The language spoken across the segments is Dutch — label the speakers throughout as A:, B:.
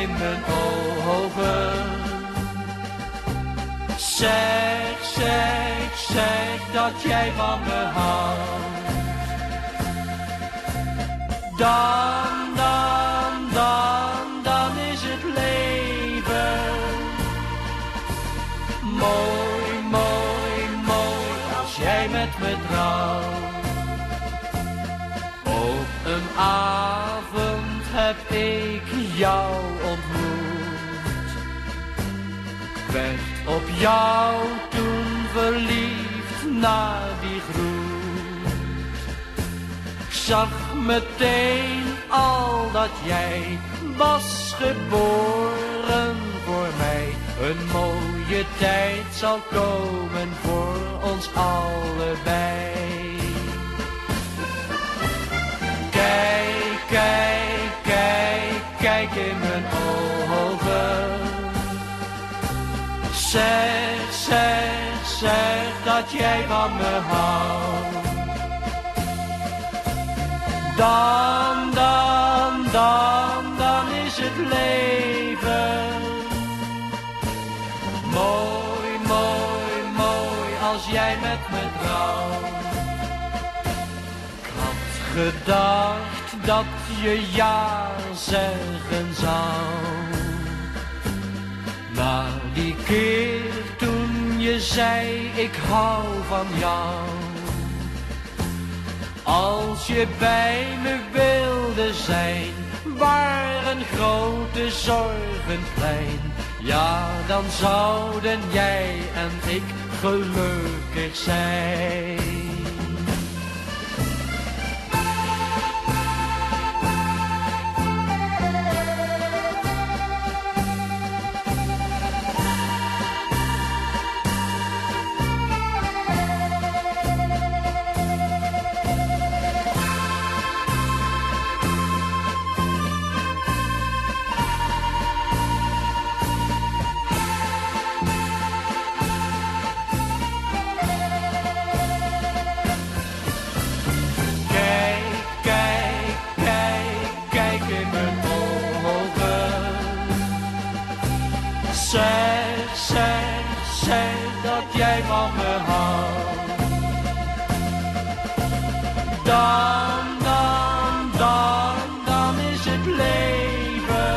A: in mijn ogen. Zeg, zeg, zeg dat jij van me houdt. Dan is het leven mooi, mooi, mooi als jij met me trouwt. Op een avond heb ik jou ontmoet. Ik werd op jou toen verliefd na die groet. Ik zag meteen al dat jij was geboren voor mij. Een mooie tijd zal komen voor ons allebei. Kijk, kijk, kijk, kijk in mijn ogen. Zeg, zeg, zeg dat jij van me houdt. Dan is het leven mooi, mooi, mooi als jij met me trouwt. Ik had gedacht dat je ja zeggen zou, na die keer toen je zei ik hou van jou. Als je bij me wilde zijn, waren grote zorgen klein. Ja, dan zouden jij en ik gelukkig zijn. Zeg, zeg, zeg dat jij van me houdt. Dan is het leven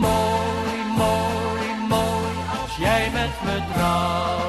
A: mooi, mooi, mooi als jij met me trouwt.